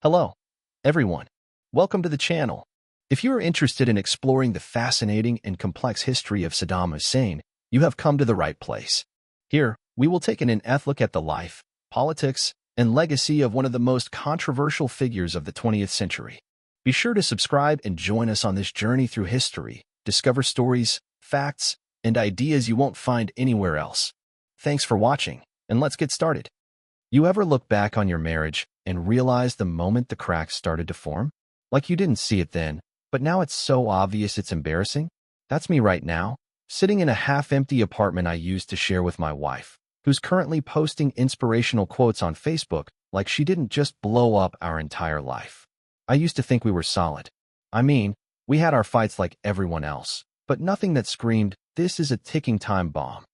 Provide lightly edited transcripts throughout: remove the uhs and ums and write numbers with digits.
Hello, everyone. Welcome to the channel. If you are interested in exploring the fascinating and complex history of Saddam Hussein, you have come to the right place. Here, we will take an in-depth look at the life, politics, and legacy of one of the most controversial figures of the 20th century. Be sure to subscribe and join us on this journey through history. Discover stories, facts, and ideas you won't find anywhere else. Thanks for watching, and let's get started. You ever look back on your marriage and realize the moment the cracks started to form? Like you didn't see it then, but now it's so obvious it's embarrassing? That's me right now, sitting in a half-empty apartment I used to share with my wife, who's currently posting inspirational quotes on Facebook like she didn't just blow up our entire life. I used to think we were solid. I mean, we had our fights like everyone else, but nothing that screamed, "This is a ticking time bomb."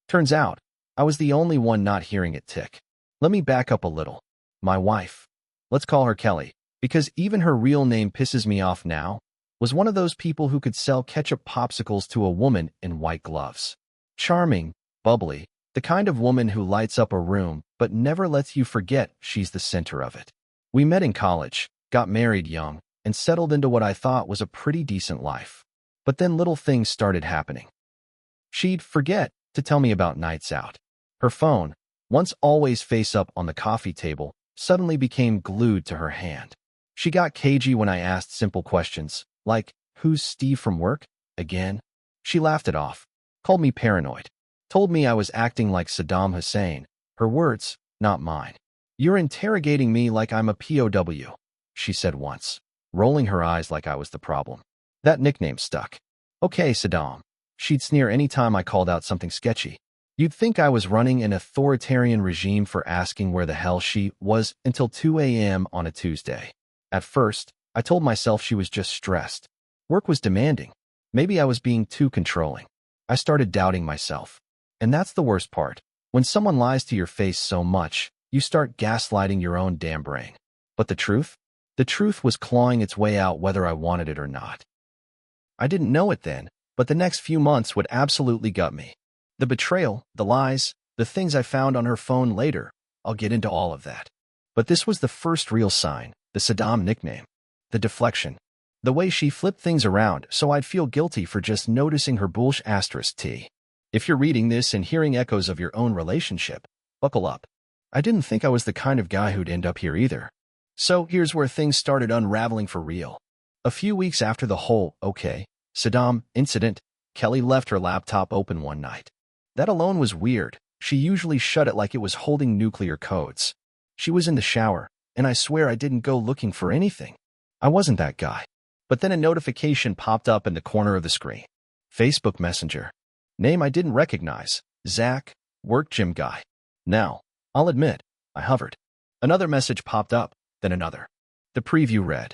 Turns out, I was the only one not hearing it tick. Let me back up a little. My wife, let's call her Kelly, because even her real name pisses me off now, was one of those people who could sell ketchup popsicles to a woman in white gloves. Charming, bubbly, the kind of woman who lights up a room but never lets you forget she's the center of it. We met in college, got married young, and settled into what I thought was a pretty decent life. But then little things started happening. She'd forget to tell me about nights out. Her phone, once always face up on the coffee table, suddenly became glued to her hand. She got cagey when I asked simple questions, like, "Who's Steve from work? Again?" She laughed it off, called me paranoid, told me I was acting like Saddam Hussein. Her words, not mine. "You're interrogating me like I'm a POW, she said once, rolling her eyes like I was the problem. That nickname stuck. "Okay, Saddam." She'd sneer any time I called out something sketchy. You'd think I was running an authoritarian regime for asking where the hell she was until 2 a.m. on a Tuesday. At first, I told myself she was just stressed. Work was demanding. Maybe I was being too controlling. I started doubting myself. And that's the worst part. When someone lies to your face so much, you start gaslighting your own damn brain. But the truth? The truth was clawing its way out whether I wanted it or not. I didn't know it then, but the next few months would absolutely gut me. The betrayal, the lies, the things I found on her phone later, I'll get into all of that. But this was the first real sign, the Saddam nickname. The deflection. The way she flipped things around so I'd feel guilty for just noticing her bullsh *T. If you're reading this and hearing echoes of your own relationship, buckle up. I didn't think I was the kind of guy who'd end up here either. So here's where things started unraveling for real. A few weeks after the whole, "Okay, Saddam" incident, Kelly left her laptop open one night. That alone was weird. She usually shut it like it was holding nuclear codes. She was in the shower, and I swear I didn't go looking for anything. I wasn't that guy. But then a notification popped up in the corner of the screen. Facebook Messenger. Name I didn't recognize. Zach, work gym guy. Now, I'll admit, I hovered. Another message popped up, then another. The preview read,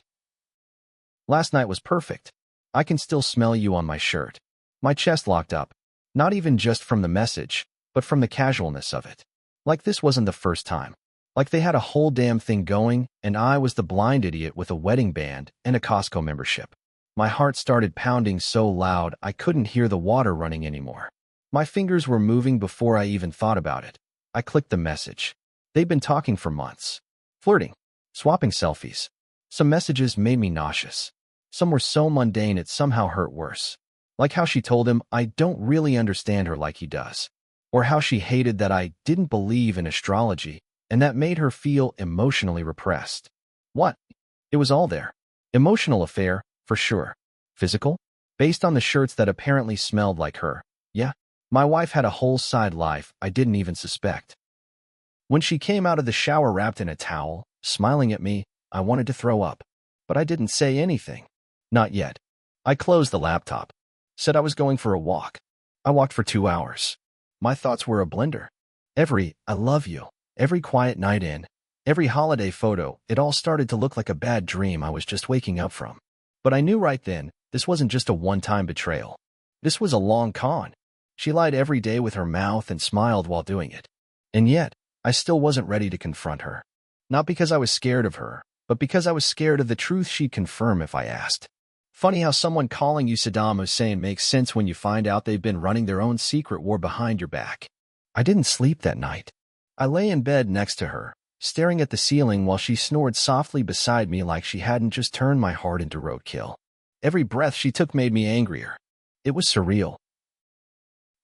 "Last night was perfect. I can still smell you on my shirt." My chest locked up. Not even just from the message, but from the casualness of it. Like this wasn't the first time. Like they had a whole damn thing going, and I was the blind idiot with a wedding band and a Costco membership. My heart started pounding so loud I couldn't hear the water running anymore. My fingers were moving before I even thought about it. I clicked the message. They'd been talking for months. Flirting. Swapping selfies. Some messages made me nauseous. Some were so mundane it somehow hurt worse. Like how she told him I don't really understand her like he does. Or how she hated that I didn't believe in astrology, and that made her feel emotionally repressed. What? It was all there. Emotional affair, for sure. Physical? Based on the shirts that apparently smelled like her. Yeah, my wife had a whole side life I didn't even suspect. When she came out of the shower wrapped in a towel, smiling at me, I wanted to throw up. But I didn't say anything. Not yet. I closed the laptop. Said I was going for a walk. I walked for 2 hours. My thoughts were a blender. Every "I love you," every quiet night in, every holiday photo, it all started to look like a bad dream I was just waking up from. But I knew right then, this wasn't just a one-time betrayal. This was a long con. She lied every day with her mouth and smiled while doing it. And yet, I still wasn't ready to confront her. Not because I was scared of her, but because I was scared of the truth she'd confirm if I asked. Funny how someone calling you Saddam Hussein makes sense when you find out they've been running their own secret war behind your back. I didn't sleep that night. I lay in bed next to her, staring at the ceiling while she snored softly beside me like she hadn't just turned my heart into roadkill. Every breath she took made me angrier. It was surreal.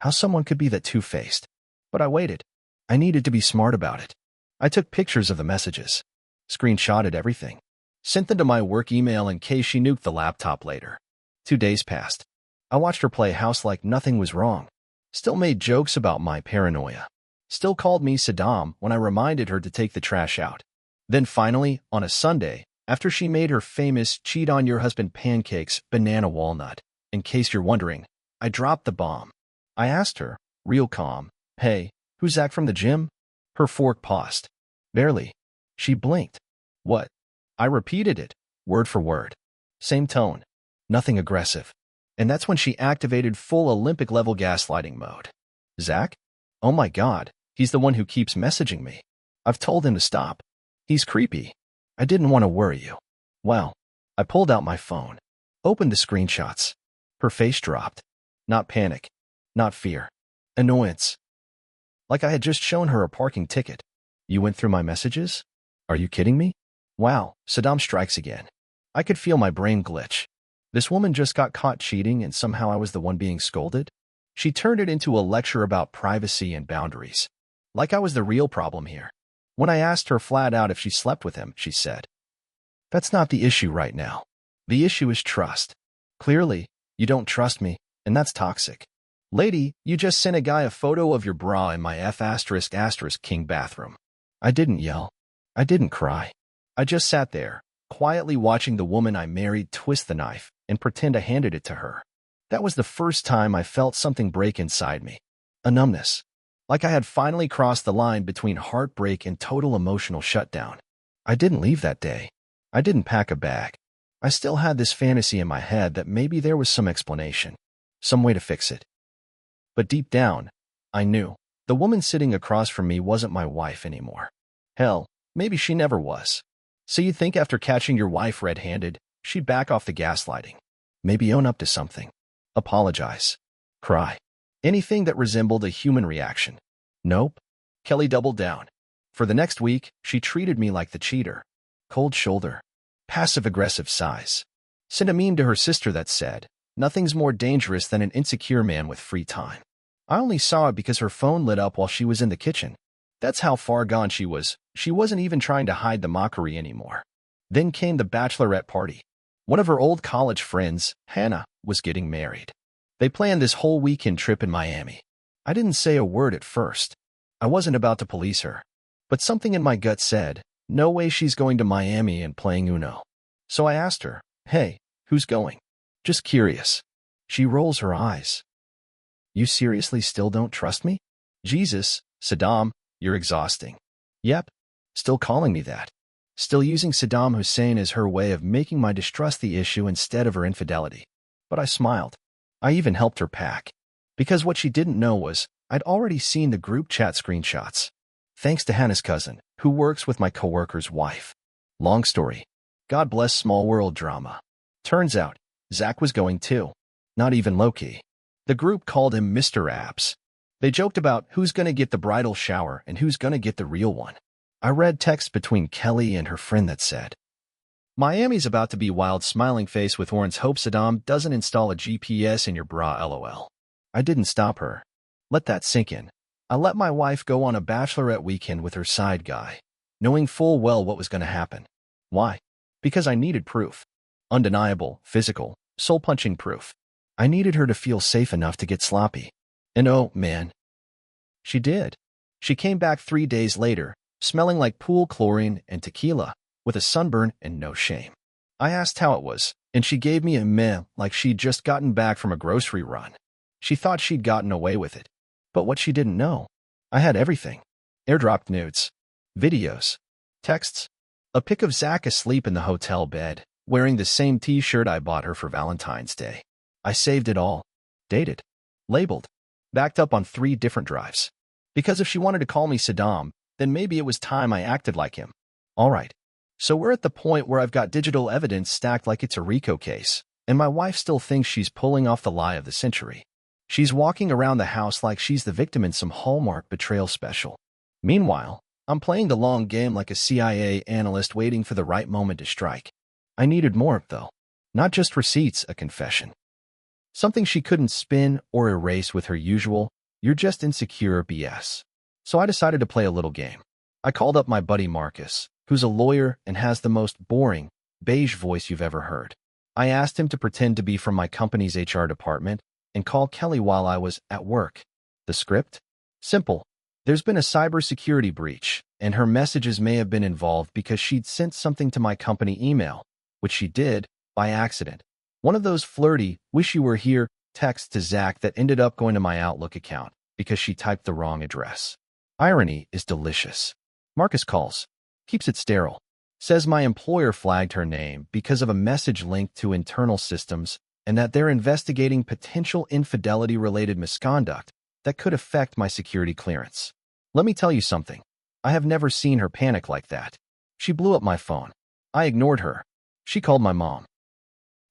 How someone could be that two-faced. But I waited. I needed to be smart about it. I took pictures of the messages, screenshotted everything, sent them to my work email in case she nuked the laptop later. 2 days passed. I watched her play house like nothing was wrong. Still made jokes about my paranoia. Still called me Saddam when I reminded her to take the trash out. Then finally, on a Sunday, after she made her famous cheat on your husband pancakes, banana walnut, in case you're wondering, I dropped the bomb. I asked her, real calm, "Hey, who's Zach from the gym?" Her fork paused. Barely. She blinked. What? I repeated it, word for word. Same tone. Nothing aggressive. And that's when she activated full Olympic-level gaslighting mode. Zach? Oh my God, he's the one who keeps messaging me. I've told him to stop. He's creepy. I didn't want to worry you. Well, I pulled out my phone, opened the screenshots. Her face dropped. Not panic. Not fear. Annoyance. Like I had just shown her a parking ticket. You went through my messages? Are you kidding me? Wow, Saddam strikes again. I could feel my brain glitch. This woman just got caught cheating and somehow I was the one being scolded? She turned it into a lecture about privacy and boundaries. Like I was the real problem here. When I asked her flat out if she slept with him, she said, "That's not the issue right now. The issue is trust. Clearly, you don't trust me, and that's toxic. Lady, you just sent a guy a photo of your bra in my F***king bathroom." I didn't yell. I didn't cry. I just sat there, quietly watching the woman I married twist the knife and pretend I handed it to her. That was the first time I felt something break inside me. A numbness. Like I had finally crossed the line between heartbreak and total emotional shutdown. I didn't leave that day. I didn't pack a bag. I still had this fantasy in my head that maybe there was some explanation, some way to fix it. But deep down, I knew the woman sitting across from me wasn't my wife anymore. Hell, maybe she never was. So you think after catching your wife red-handed, she'd back off the gaslighting? Maybe own up to something. Apologize. Cry. Anything that resembled a human reaction. Nope. Kelly doubled down. For the next week, she treated me like the cheater. Cold shoulder. Passive-aggressive sighs. Sent a meme to her sister that said, "Nothing's more dangerous than an insecure man with free time." I only saw it because her phone lit up while she was in the kitchen. That's how far gone she was. She wasn't even trying to hide the mockery anymore. Then came the bachelorette party. One of her old college friends, Hannah, was getting married. They planned this whole weekend trip in Miami. I didn't say a word at first. I wasn't about to police her. But something in my gut said, no way she's going to Miami and playing Uno. So I asked her, "Hey, who's going?" Just curious. She rolls her eyes. "You seriously still don't trust me?" Jesus, Saddam, you're exhausting. Yep. Still calling me that. Still using Saddam Hussein as her way of making my distrust the issue instead of her infidelity. But I smiled. I even helped her pack. Because what she didn't know was, I'd already seen the group chat screenshots. Thanks to Hannah's cousin, who works with my coworker's wife. Long story. God bless small world drama. Turns out, Zach was going too. Not even low-key. The group called him Mr. Abs. They joked about who's gonna get the bridal shower and who's gonna get the real one. I read text between Kelly and her friend that said, "Miami's about to be wild smiling face with orange hope Saddam doesn't install a GPS in your bra lol." I didn't stop her. Let that sink in. I let my wife go on a bachelorette weekend with her side guy, knowing full well what was going to happen. Why? Because I needed proof. Undeniable, physical, soul-punching proof. I needed her to feel safe enough to get sloppy. And oh, man. She did. She came back 3 days later, smelling like pool chlorine and tequila, with a sunburn and no shame. I asked how it was, and she gave me a meh like she'd just gotten back from a grocery run. She thought she'd gotten away with it. But what she didn't know, I had everything. Airdropped nudes, videos, texts, a pic of Zach asleep in the hotel bed, wearing the same t-shirt I bought her for Valentine's Day. I saved it all. Dated. Labeled. Backed up on 3 different drives. Because if she wanted to call me Saddam, then maybe it was time I acted like him. All right. So we're at the point where I've got digital evidence stacked like it's a RICO case, and my wife still thinks she's pulling off the lie of the century. She's walking around the house like she's the victim in some Hallmark betrayal special. Meanwhile, I'm playing the long game like a CIA analyst waiting for the right moment to strike. I needed more, though. Not just receipts, a confession. Something she couldn't spin or erase with her usual, "You're just insecure" BS. So I decided to play a little game. I called up my buddy Marcus, who's a lawyer and has the most boring, beige voice you've ever heard. I asked him to pretend to be from my company's HR department and call Kelly while I was at work. The script? Simple. There's been a cybersecurity breach, and her messages may have been involved because she'd sent something to my company email, which she did by accident. One of those flirty, "wish you were here" texts to Zach that ended up going to my Outlook account because she typed the wrong address. Irony is delicious. Marcus calls, keeps it sterile, says my employer flagged her name because of a message linked to internal systems and that they're investigating potential infidelity-related misconduct that could affect my security clearance. Let me tell you something. I have never seen her panic like that. She blew up my phone. I ignored her. She called my mom.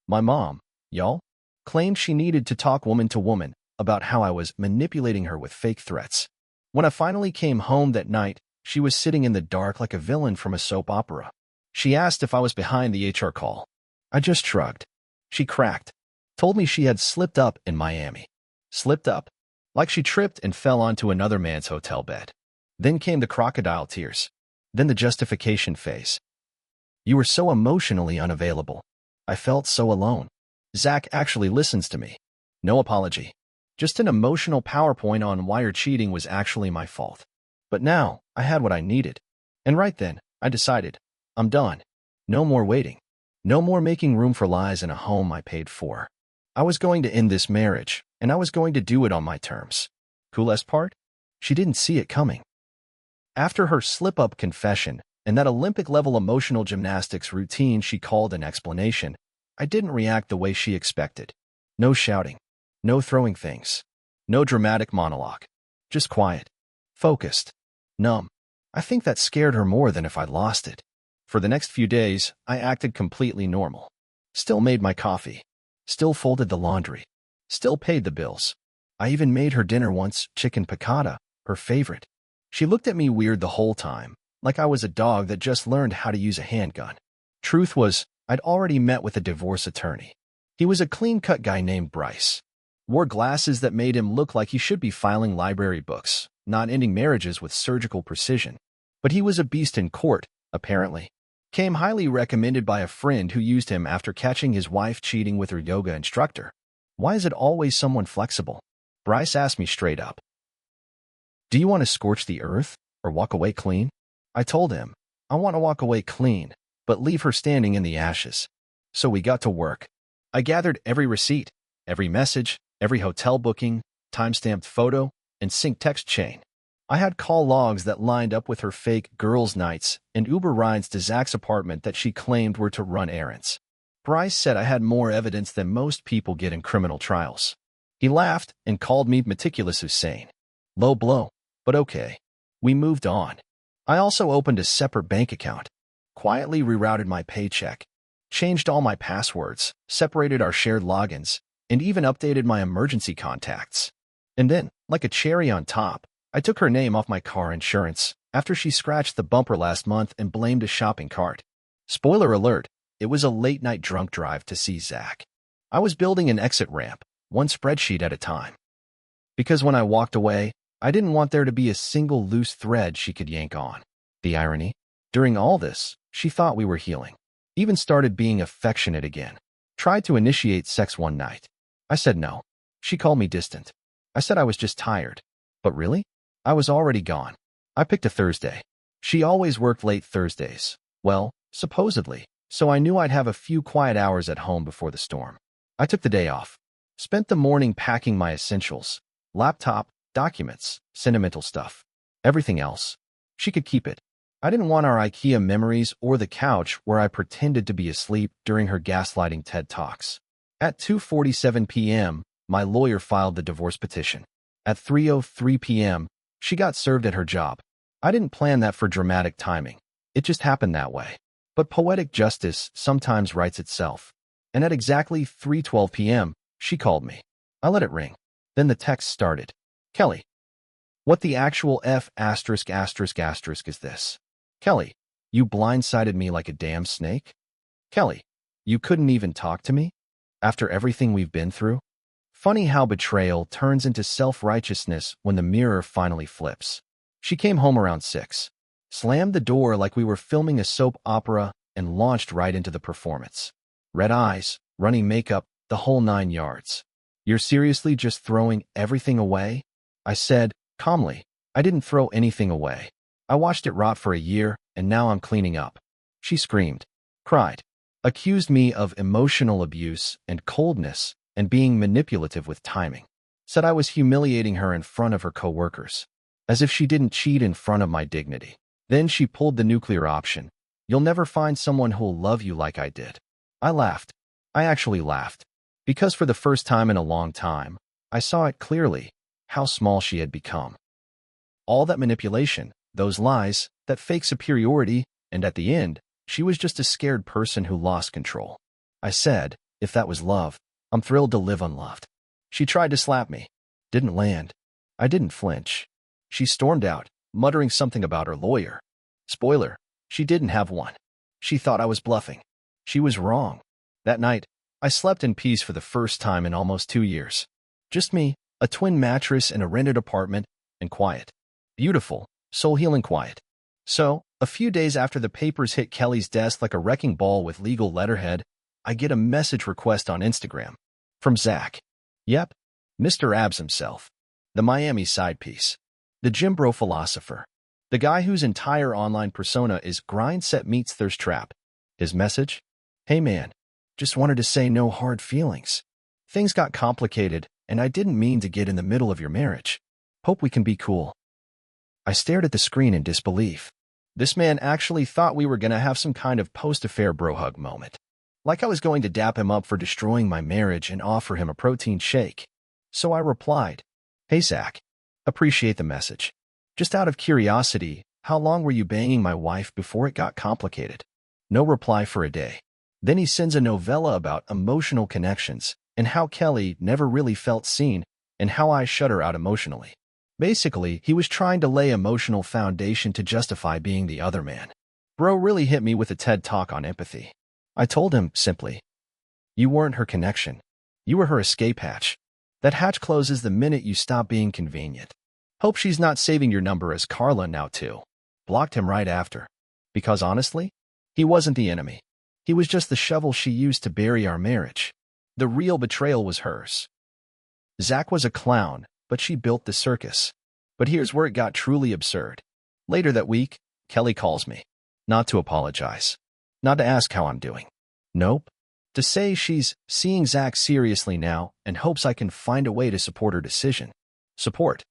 My mom, y'all, claimed she needed to talk woman to woman about how I was manipulating her with fake threats. When I finally came home that night, she was sitting in the dark like a villain from a soap opera. She asked if I was behind the HR call. I just shrugged. She cracked. Told me she had slipped up in Miami. Slipped up? Like she tripped and fell onto another man's hotel bed. Then came the crocodile tears. Then the justification phase. "You were so emotionally unavailable. I felt so alone. Zach actually listens to me. No apology. Just an emotional PowerPoint on why your cheating was actually my fault." But now, I had what I needed. And right then, I decided, I'm done. No more waiting. No more making room for lies in a home I paid for. I was going to end this marriage, and I was going to do it on my terms. Coolest part? She didn't see it coming. After her slip-up confession and that Olympic-level emotional gymnastics routine she called an explanation, I didn't react the way she expected. No shouting. No throwing things. No dramatic monologue. Just quiet. Focused. Numb. I think that scared her more than if I'd lost it. For the next few days, I acted completely normal. Still made my coffee. Still folded the laundry. Still paid the bills. I even made her dinner once, chicken piccata, her favorite. She looked at me weird the whole time, like I was a dog that just learned how to use a handgun. Truth was, I'd already met with a divorce attorney. He was a clean-cut guy named Bryce. Wore glasses that made him look like he should be filing library books, not ending marriages with surgical precision. But he was a beast in court, apparently. Came highly recommended by a friend who used him after catching his wife cheating with her yoga instructor. Why is it always someone flexible? Bryce asked me straight up. "Do you want to scorch the earth or walk away clean?" I told him, I want to walk away clean, but leave her standing in the ashes. So we got to work. I gathered every receipt, every message, every hotel booking, time-stamped photo, and synced text chain. I had call logs that lined up with her fake girls' nights and Uber rides to Zach's apartment that she claimed were to run errands. Bryce said I had more evidence than most people get in criminal trials. He laughed and called me meticulous Hussein. Low blow, but okay. We moved on. I also opened a separate bank account, quietly rerouted my paycheck, changed all my passwords, separated our shared logins, and even updated my emergency contacts. And then, like a cherry on top, I took her name off my car insurance after she scratched the bumper last month and blamed a shopping cart. Spoiler alert, it was a late-night drunk drive to see Zach. I was building an exit ramp, one spreadsheet at a time. Because when I walked away, I didn't want there to be a single loose thread she could yank on. The irony? During all this, she thought we were healing. Even started being affectionate again. Tried to initiate sex one night. I said no. She called me distant. I said I was just tired. But really? I was already gone. I picked a Thursday. She always worked late Thursdays. Well, supposedly. So I knew I'd have a few quiet hours at home before the storm. I took the day off. Spent the morning packing my essentials. Laptop, documents, sentimental stuff. Everything else. She could keep it. I didn't want our IKEA memories or the couch where I pretended to be asleep during her gaslighting TED Talks. At 2:47 p.m., my lawyer filed the divorce petition. At 3:03 p.m., she got served at her job. I didn't plan that for dramatic timing. It just happened that way. But poetic justice sometimes writes itself. And at exactly 3:12 p.m., she called me. I let it ring. Then the text started. "Kelly, What the actual F asterisk asterisk asterisk is this? Kelly, you blindsided me like a damn snake? Kelly, you couldn't even talk to me? After everything we've been through? Funny how betrayal turns into self-righteousness when the mirror finally flips. She came home around 6, slammed the door like we were filming a soap opera, and launched right into the performance. Red eyes, running makeup, the whole 9 yards. You're seriously just throwing everything away? I said, calmly. I didn't throw anything away. I watched it rot for a year, and now I'm cleaning up. She screamed, cried, accused me of emotional abuse and coldness and being manipulative with timing. Said I was humiliating her in front of her coworkers, as if she didn't cheat in front of my dignity. Then she pulled the nuclear option. You'll never find someone who'll love you like I did. I laughed. I actually laughed. Because for the first time in a long time, I saw it clearly, how small she had become. All that manipulation, those lies, that fake superiority, and at the end, she was just a scared person who lost control. I said, if that was love, I'm thrilled to live unloved. She tried to slap me. Didn't land. I didn't flinch. She stormed out, muttering something about her lawyer. Spoiler, she didn't have one. She thought I was bluffing. She was wrong. That night, I slept in peace for the first time in almost 2 years. Just me, a twin mattress in a rented apartment, and quiet. Beautiful, soul-healing quiet. So, a few days after the papers hit Kelly's desk like a wrecking ball with legal letterhead, I get a message request on Instagram. From Zach. Yep, Mr. Abs himself. The Miami side piece. The gym bro philosopher. The guy whose entire online persona is grind set meets thirst trap. His message? Hey man, just wanted to say no hard feelings. Things got complicated, and I didn't mean to get in the middle of your marriage. Hope we can be cool. I stared at the screen in disbelief. This man actually thought we were gonna have some kind of post-affair bro hug moment. Like I was going to dap him up for destroying my marriage and offer him a protein shake. So I replied, Hey Zach, appreciate the message. Just out of curiosity, how long were you banging my wife before it got complicated? No reply for a day. Then he sends a novella about emotional connections and how Kelly never really felt seen and how I shut her out emotionally. Basically, he was trying to lay emotional foundation to justify being the other man. Bro really hit me with a TED talk on empathy. I told him, simply, you weren't her connection. You were her escape hatch. That hatch closes the minute you stop being convenient. Hope she's not saving your number as Carla now too. Blocked him right after. Because honestly, he wasn't the enemy. He was just the shovel she used to bury our marriage. The real betrayal was hers. Zach was a clown, but she built the circus. But here's where it got truly absurd. Later that week, Kelly calls me. Not to apologize. Not to ask how I'm doing. Nope. To say she's seeing Zach seriously now and hopes I can find a way to support her decision. Support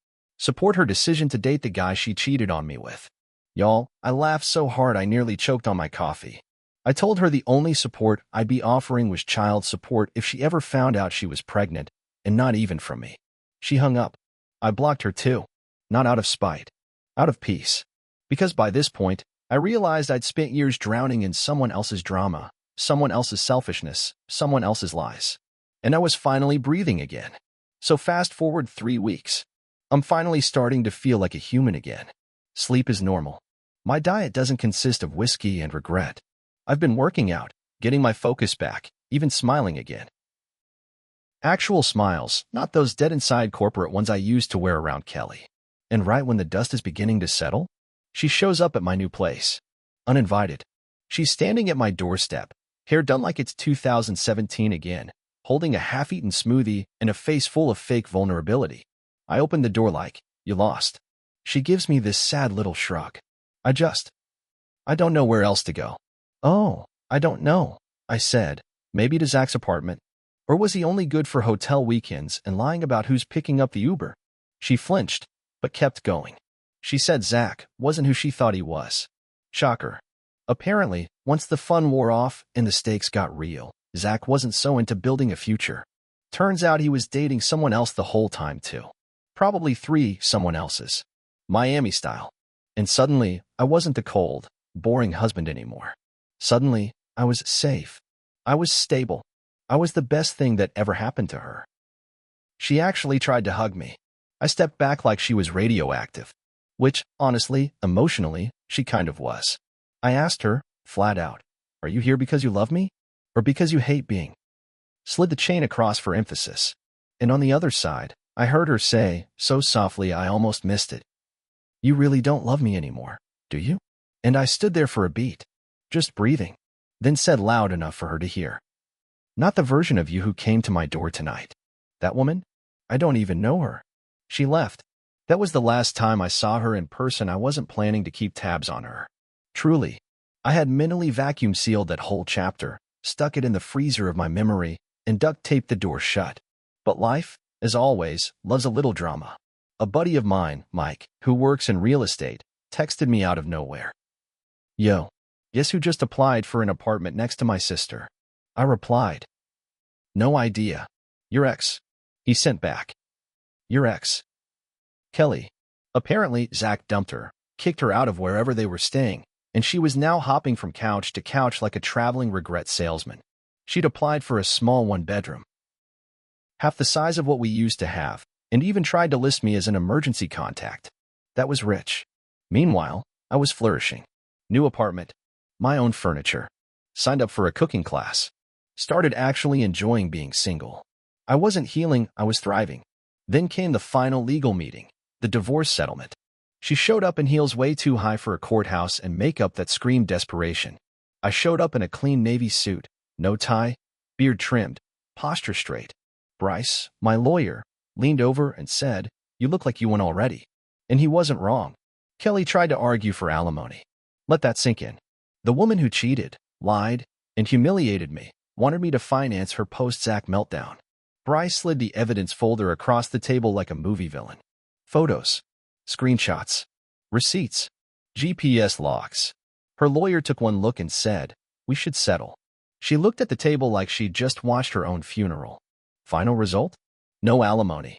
her decision to date the guy she cheated on me with. Y'all, I laughed so hard I nearly choked on my coffee. I told her the only support I'd be offering was child support if she ever found out she was pregnant, and not even from me. She hung up. I blocked her too. Not out of spite. Out of peace. Because by this point, I realized I'd spent years drowning in someone else's drama, someone else's selfishness, someone else's lies. And I was finally breathing again. So fast forward 3 weeks. I'm finally starting to feel like a human again. Sleep is normal. My diet doesn't consist of whiskey and regret. I've been working out, getting my focus back, even smiling again. Actual smiles, not those dead-inside corporate ones I used to wear around Kelly. And right when the dust is beginning to settle, she shows up at my new place. Uninvited. She's standing at my doorstep, hair done like it's 2017 again, holding a half-eaten smoothie and a face full of fake vulnerability. I open the door like, you lost. She gives me this sad little shrug. I don't know where else to go. Oh, I don't know, I said. Maybe to Zach's apartment. Or was he only good for hotel weekends and lying about who's picking up the Uber? She flinched, but kept going. She said Zach wasn't who she thought he was. Shocker. Apparently, once the fun wore off and the stakes got real, Zach wasn't so into building a future. Turns out he was dating someone else the whole time too. Probably 3 someone else's. Miami style. And suddenly, I wasn't the cold, boring husband anymore. Suddenly, I was safe. I was stable. I was the best thing that ever happened to her. She actually tried to hug me. I stepped back like she was radioactive, which, honestly, emotionally, she kind of was. I asked her, flat out, "Are you here because you love me? Or because you hate being?" Slid the chain across for emphasis. And on the other side, I heard her say, so softly I almost missed it, "You really don't love me anymore, do you?" And I stood there for a beat, just breathing, then said loud enough for her to hear, "Not the version of you who came to my door tonight. That woman? I don't even know her. She left. That was the last time I saw her in person. I wasn't planning to keep tabs on her. Truly, I had mentally vacuum sealed that whole chapter, stuck it in the freezer of my memory, and duct taped the door shut. But life, as always, loves a little drama. A buddy of mine, Mike, who works in real estate, texted me out of nowhere. "Yo, guess who just applied for an apartment next to my sister?" I replied, "No idea." "Your ex." He sent back. "Your ex." Kelly. Apparently, Zach dumped her, kicked her out of wherever they were staying, and she was now hopping from couch to couch like a traveling regret salesman. She'd applied for a small one-bedroom, half the size of what we used to have, and even tried to list me as an emergency contact. That was rich. Meanwhile, I was flourishing. New apartment, my own furniture, signed up for a cooking class, started actually enjoying being single. I wasn't healing, I was thriving. Then came the final legal meeting, the divorce settlement. She showed up in heels way too high for a courthouse and makeup that screamed desperation. I showed up in a clean navy suit, no tie, beard trimmed, posture straight. Bryce, my lawyer, leaned over and said, "You look like you won already." And he wasn't wrong. Kelly tried to argue for alimony. Let that sink in. The woman who cheated, lied, and humiliated me wanted me to finance her post-Zach meltdown. Bryce slid the evidence folder across the table like a movie villain. Photos, screenshots, receipts, GPS logs. Her lawyer took one look and said, "We should settle." She looked at the table like she'd just watched her own funeral. Final result? No alimony.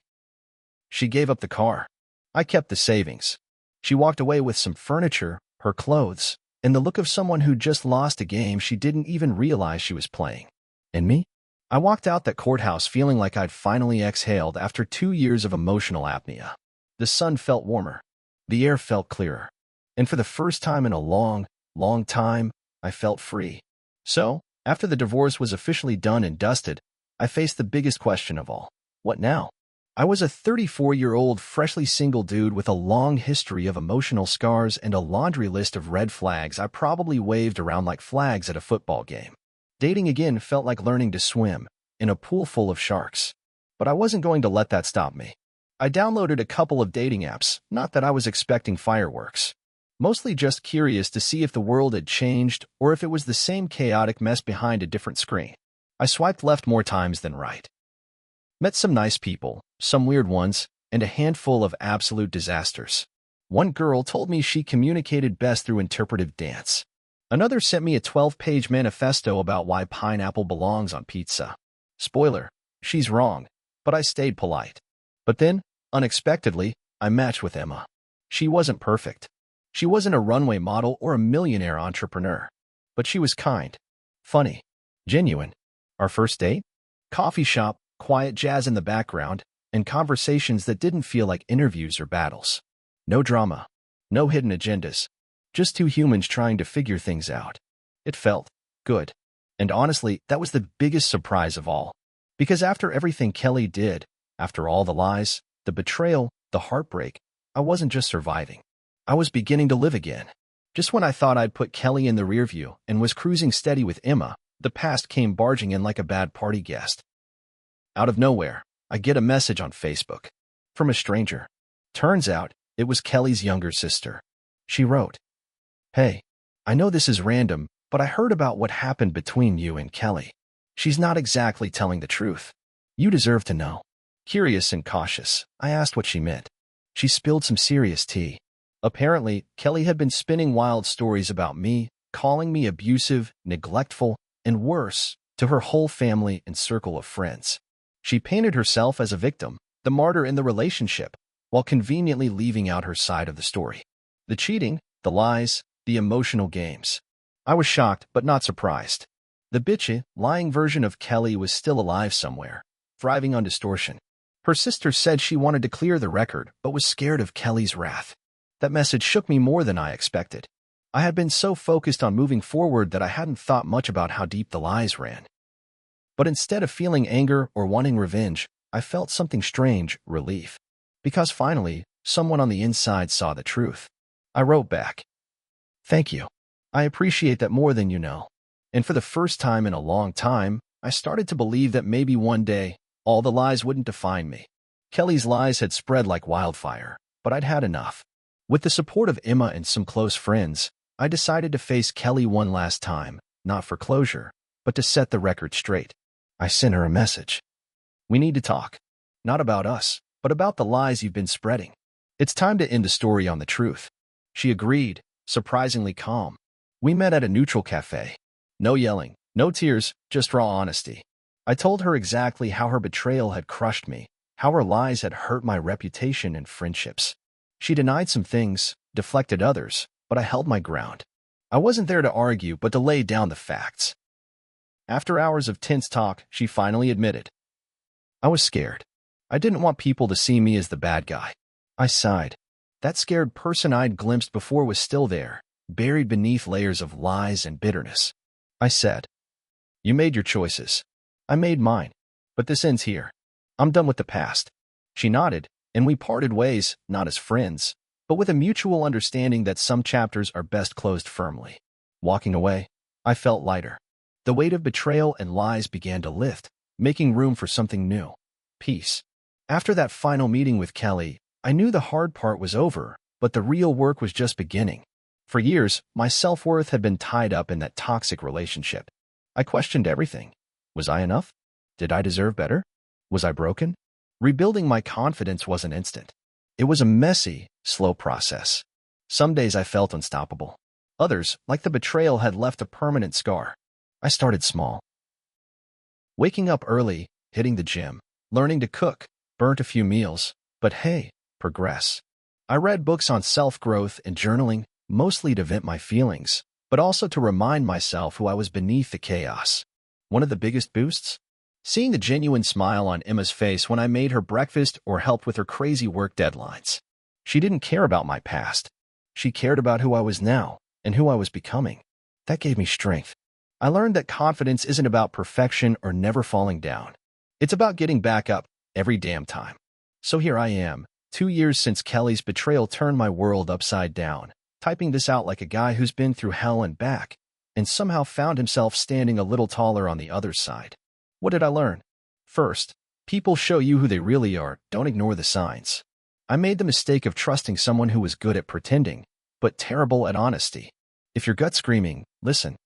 She gave up the car. I kept the savings. She walked away with some furniture, her clothes, and the look of someone who just lost a game she didn't even realize she was playing. And me? I walked out that courthouse feeling like I'd finally exhaled after 2 years of emotional apnea. The sun felt warmer. The air felt clearer. And for the first time in a long, long time, I felt free. So, after the divorce was officially done and dusted, I faced the biggest question of all. What now? I was a 34-year-old freshly single dude with a long history of emotional scars and a laundry list of red flags I probably waved around like flags at a football game. Dating again felt like learning to swim in a pool full of sharks. But I wasn't going to let that stop me. I downloaded a couple of dating apps, not that I was expecting fireworks. Mostly just curious to see if the world had changed or if it was the same chaotic mess behind a different screen. I swiped left more times than right. Met some nice people, some weird ones, and a handful of absolute disasters. One girl told me she communicated best through interpretive dance. Another sent me a 12-page manifesto about why pineapple belongs on pizza. Spoiler, she's wrong, but I stayed polite. But then, unexpectedly, I matched with Emma. She wasn't perfect. She wasn't a runway model or a millionaire entrepreneur. But she was kind, funny, genuine. Our first date? Coffee shop, quiet jazz in the background, and conversations that didn't feel like interviews or battles. No drama, no hidden agendas, just two humans trying to figure things out. It felt good. And honestly, that was the biggest surprise of all. Because after everything Kelly did, after all the lies, the betrayal, the heartbreak, I wasn't just surviving. I was beginning to live again. Just when I thought I'd put Kelly in the rearview and was cruising steady with Emma, the past came barging in like a bad party guest. Out of nowhere, I get a message on Facebook from a stranger. Turns out, it was Kelly's younger sister. She wrote, "Hey, I know this is random, but I heard about what happened between you and Kelly. She's not exactly telling the truth. You deserve to know." Curious and cautious, I asked what she meant. She spilled some serious tea. Apparently, Kelly had been spinning wild stories about me, calling me abusive, neglectful, and worse, to her whole family and circle of friends. She painted herself as a victim, the martyr in the relationship, while conveniently leaving out her side of the story. The cheating, the lies, the emotional games. I was shocked, but not surprised. The bitchy, lying version of Kelly was still alive somewhere, thriving on distortion. Her sister said she wanted to clear the record, but was scared of Kelly's wrath. That message shook me more than I expected. I had been so focused on moving forward that I hadn't thought much about how deep the lies ran. But instead of feeling anger or wanting revenge, I felt something strange, relief. Because finally, someone on the inside saw the truth. I wrote back, "Thank you. I appreciate that more than you know." And for the first time in a long time, I started to believe that maybe one day, all the lies wouldn't define me. Kelly's lies had spread like wildfire, but I'd had enough. With the support of Emma and some close friends, I decided to face Kelly one last time, not for closure, but to set the record straight. I sent her a message. "We need to talk. Not about us, but about the lies you've been spreading. It's time to end the story on the truth." She agreed, surprisingly calm. We met at a neutral cafe. No yelling, no tears, just raw honesty. I told her exactly how her betrayal had crushed me, how her lies had hurt my reputation and friendships. She denied some things, deflected others, but I held my ground. I wasn't there to argue, but to lay down the facts. After hours of tense talk, she finally admitted. I was scared. I didn't want people to see me as the bad guy. I sighed. That scared person I'd glimpsed before was still there, buried beneath layers of lies and bitterness. I said, "You made your choices. I made mine. But this ends here. I'm done with the past." She nodded, and we parted ways, not as friends, but with a mutual understanding that some chapters are best closed firmly. Walking away, I felt lighter. The weight of betrayal and lies began to lift, making room for something new. Peace. After that final meeting with Kelly, I knew the hard part was over, but the real work was just beginning. For years, my self-worth had been tied up in that toxic relationship. I questioned everything. Was I enough? Did I deserve better? Was I broken? Rebuilding my confidence wasn't instant. It was a messy, slow process. Some days I felt unstoppable. Others, like the betrayal, had left a permanent scar. I started small. Waking up early, hitting the gym, learning to cook, burnt a few meals, but hey, progress. I read books on self-growth and journaling, mostly to vent my feelings, but also to remind myself who I was beneath the chaos. One of the biggest boosts? Seeing the genuine smile on Emma's face when I made her breakfast or helped with her crazy work deadlines. She didn't care about my past. She cared about who I was now and who I was becoming. That gave me strength. I learned that confidence isn't about perfection or never falling down. It's about getting back up every damn time. So here I am, 2 years since Kelly's betrayal turned my world upside down, typing this out like a guy who's been through hell and back, and somehow found himself standing a little taller on the other side. What did I learn? First, people show you who they really are. Don't ignore the signs. I made the mistake of trusting someone who was good at pretending, but terrible at honesty. If your gut's screaming, listen.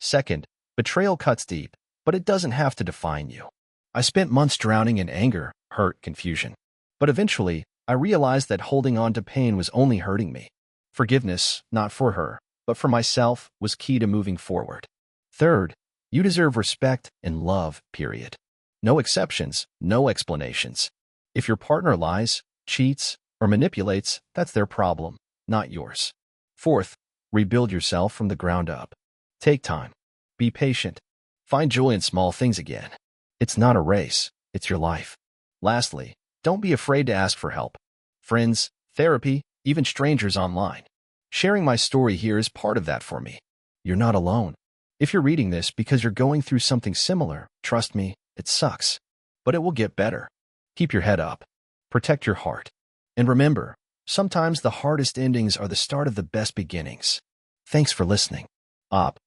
Second, betrayal cuts deep, but it doesn't have to define you. I spent months drowning in anger, hurt, confusion. But eventually, I realized that holding on to pain was only hurting me. Forgiveness, not for her, but for myself, was key to moving forward. Third, you deserve respect and love, period. No exceptions, no explanations. If your partner lies, cheats, or manipulates, that's their problem, not yours. Fourth, rebuild yourself from the ground up. Take time. Be patient. Find joy in small things again. It's not a race, it's your life. Lastly, don't be afraid to ask for help. Friends, therapy, even strangers online. Sharing my story here is part of that for me. You're not alone. If you're reading this because you're going through something similar, trust me, it sucks. But it will get better. Keep your head up. Protect your heart. And remember, sometimes the hardest endings are the start of the best beginnings. Thanks for listening. Op.